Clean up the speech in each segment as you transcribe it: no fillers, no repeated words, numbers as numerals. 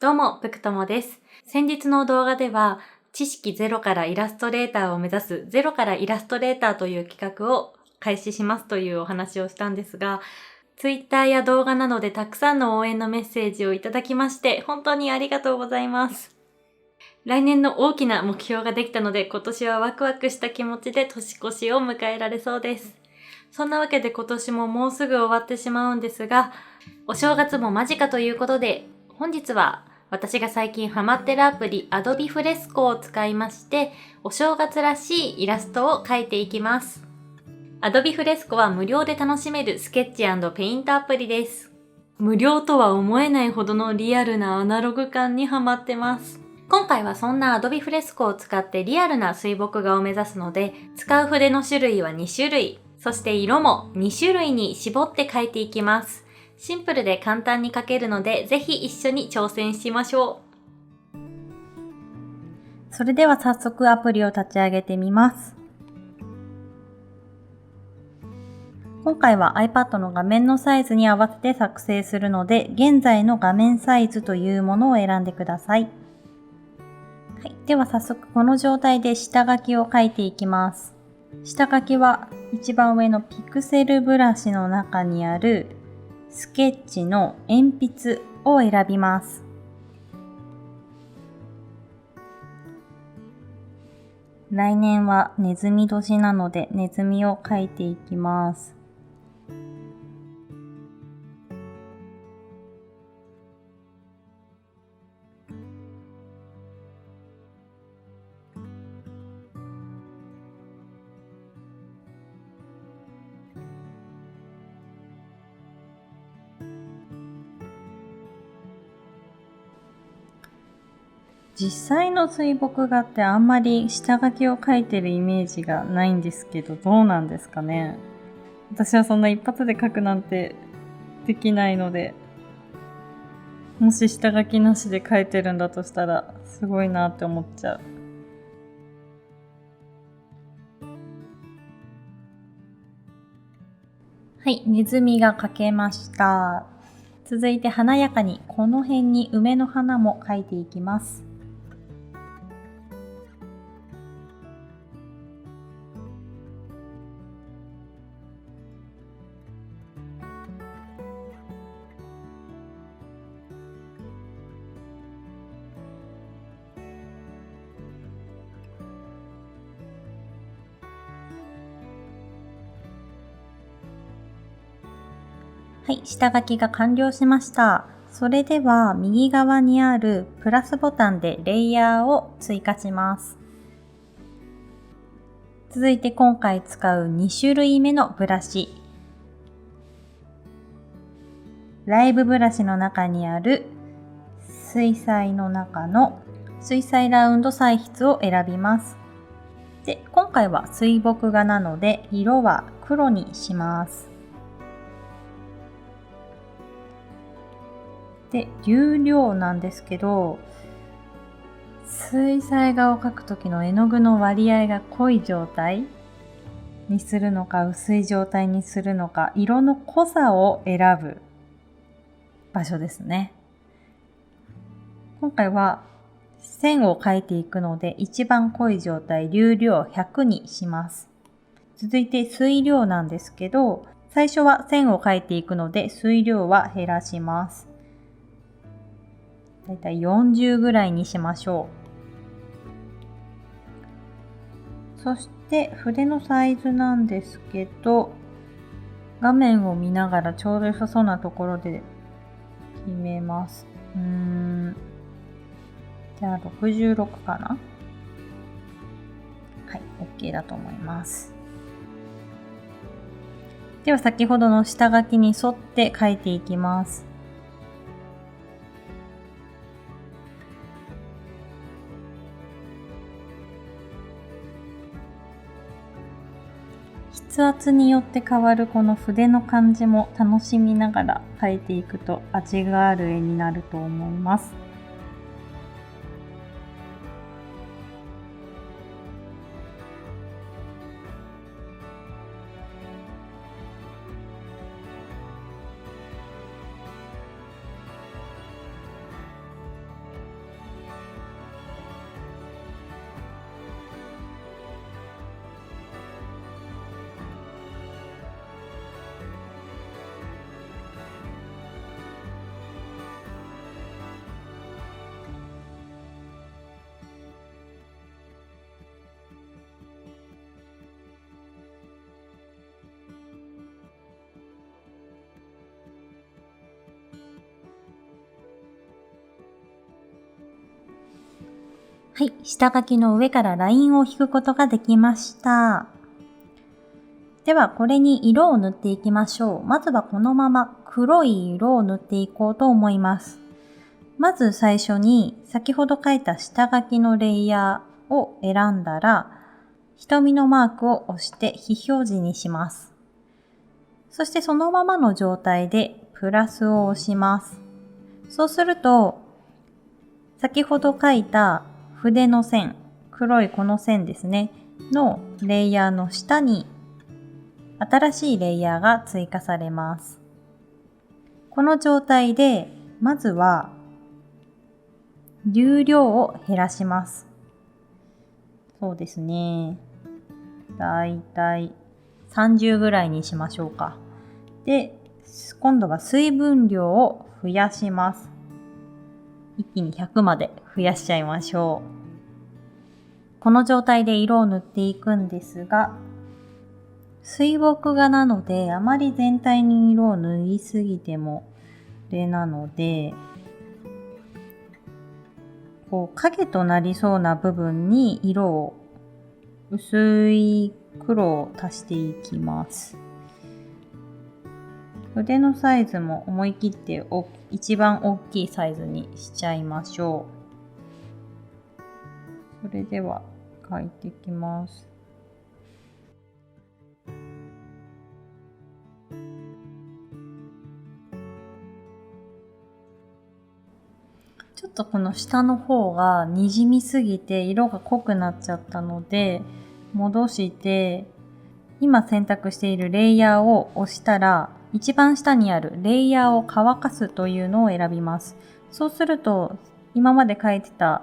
どうも、ぷくともです。先日の動画では、知識ゼロからイラストレーターを目指すゼロからイラストレーターという企画を開始しますというお話をしたんですが、Twitter や動画などでたくさんの応援のメッセージをいただきまして、本当にありがとうございます。来年の大きな目標ができたので、今年はワクワクした気持ちで年越しを迎えられそうです。そんなわけで今年ももうすぐ終わってしまうんですが、お正月も間近ということで、本日は私が最近ハマってるアプリ Adobe Fresco を使いまして、お正月らしいイラストを描いていきます。Adobe Fresco は無料で楽しめるスケッチ&ペイントアプリです。無料とは思えないほどのリアルなアナログ感にハマってます。今回はそんな Adobe Fresco を使ってリアルな水墨画を目指すので、使う筆の種類は2種類、そして色も2種類に絞って描いていきます。シンプルで簡単に描けるので、ぜひ一緒に挑戦しましょう。それでは早速アプリを立ち上げてみます。今回は iPad の画面のサイズに合わせて作成するので、現在の画面サイズというものを選んでください。はい、では早速この状態で下書きを描いていきます。下書きは一番上のピクセルブラシの中にあるスケッチの鉛筆を選びます。来年はネズミ年なのでネズミを描いていきます。実際の水墨画ってあんまり下書きを描いてるイメージがないんですけど、どうなんですかね。私はそんな一発で描くなんてできないので、もし下書きなしで描いてるんだとしたらすごいなって思っちゃう。はい、ネズミが描けました。続いて華やかにこの辺に梅の花も描いていきます。はい、下書きが完了しました。それでは右側にあるプラスボタンでレイヤーを追加します。続いて今回使う2種類目のブラシ。ライブブラシの中にある水彩の中の水彩ラウンド彩筆を選びます。で、今回は水墨画なので色は黒にします。で、流量なんですけど、水彩画を描くときの絵の具の割合が濃い状態にするのか薄い状態にするのか、色の濃さを選ぶ場所ですね。今回は線を描いていくので一番濃い状態、流量100にします。続いて水量なんですけど、最初は線を描いていくので水量は減らします。だいたい40ぐらいにしましょう。そして筆のサイズなんですけど、画面を見ながらちょうど良さそうなところで決めます。じゃあ66かな。はい、OK だと思います。では先ほどの下書きに沿って描いていきます。筆圧によって変わるこの筆の感じも楽しみながら描いていくと味がある絵になると思います。はい、下書きの上からラインを引くことができました。ではこれに色を塗っていきましょう。まずはこのまま黒い色を塗っていこうと思います。まず最初に先ほど描いた下書きのレイヤーを選んだら、瞳のマークを押して非表示にします。そしてそのままの状態でプラスを押します。そうすると、先ほど描いた筆の線、黒いこの線ですね、のレイヤーの下に新しいレイヤーが追加されます。この状態で、まずは流量を減らします。そうですね。だいたい30ぐらいにしましょうか。で、今度は水分量を増やします。一気に100まで増やしちゃいましょう。この状態で色を塗っていくんですが、水墨画なのであまり全体に色を塗りすぎてもあれなので、影となりそうな部分に色を薄い黒を足していきます。筆のサイズも思い切って一番大きいサイズにしちゃいましょう。それでは描いていきます。ちょっとこの下の方がにじみすぎて色が濃くなっちゃったので、戻して今選択しているレイヤーを押したら、一番下にあるレイヤーを乾かすというのを選びます。そうすると今まで描いてた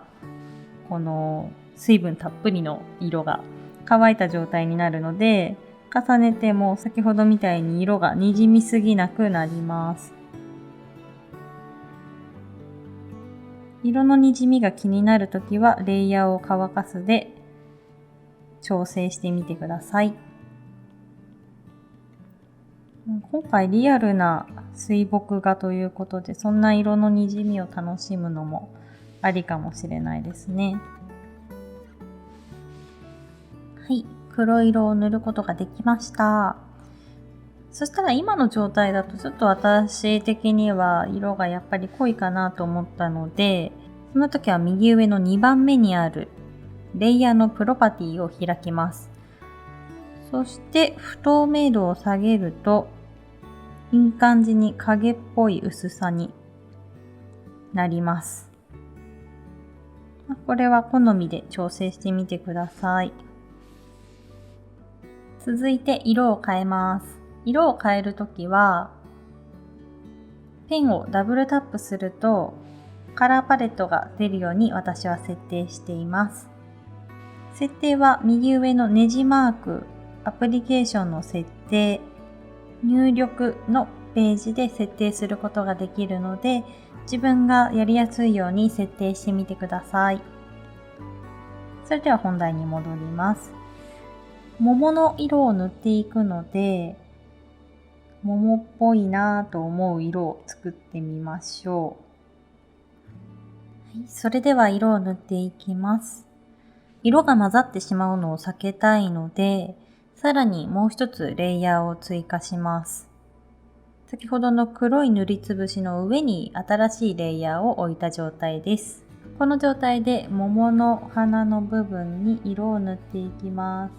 この水分たっぷりの色が乾いた状態になるので、重ねても先ほどみたいに色がにじみすぎなくなります。色のにじみが気になるときはレイヤーを乾かすで調整してみてください。今回リアルな水墨画ということで、そんな色のにじみを楽しむのもありかもしれないですね。はい、黒色を塗ることができました。そしたら今の状態だとちょっと私的には色がやっぱり濃いかなと思ったので、その時は右上の2番目にあるレイヤーのプロパティを開きます。そして不透明度を下げるといい感じに影っぽい薄さになります。これは好みで調整してみてください。続いて色を変えます。色を変えるときは、ペンをダブルタップするとカラーパレットが出るように私は設定しています。設定は右上のネジマーク、アプリケーションの設定、入力のページで設定することができるので、自分がやりやすいように設定してみてください。それでは本題に戻ります。桃の色を塗っていくので、桃っぽいなぁと思う色を作ってみましょう。はい、それでは色を塗っていきます。色が混ざってしまうのを避けたいので、さらにもう一つレイヤーを追加します。先ほどの黒い塗りつぶしの上に新しいレイヤーを置いた状態です。この状態で桃の花の部分に色を塗っていきます。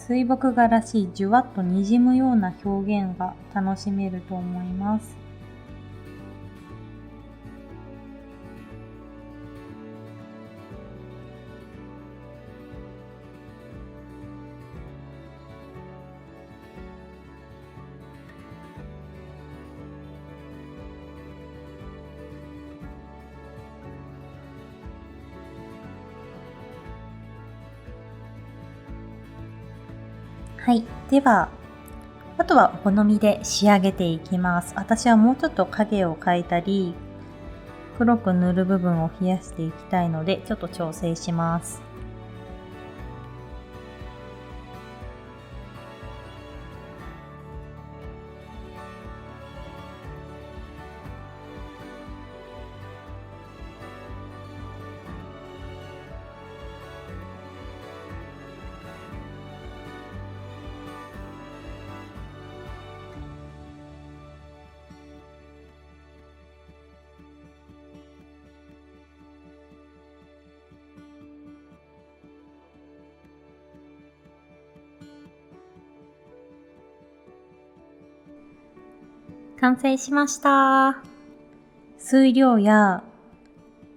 水墨画らしいじゅわっとにじむような表現が楽しめると思います。はい。では、あとはお好みで仕上げていきます。私はもうちょっと影を描いたり、黒く塗る部分を増やしていきたいので、ちょっと調整します。完成しました。水量や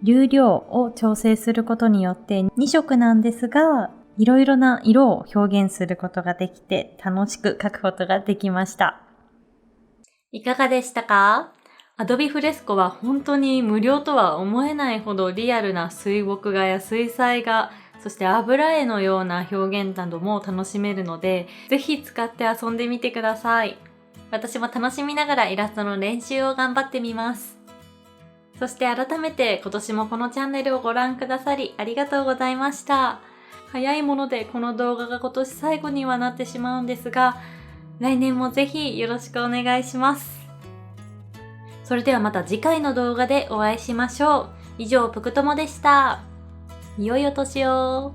流量を調整することによって2色なんですが、いろいろな色を表現することができて楽しく描くことができました。いかがでしたか？Adobe Fresco は本当に無料とは思えないほどリアルな水墨画や水彩画、そして油絵のような表現なども楽しめるので、ぜひ使って遊んでみてください。私も楽しみながらイラストの練習を頑張ってみます。そして改めて今年もこのチャンネルをご覧くださりありがとうございました。早いものでこの動画が今年最後にはなってしまうんですが、来年もぜひよろしくお願いします。それではまた次回の動画でお会いしましょう。以上、ぷくともでした。良いお年を。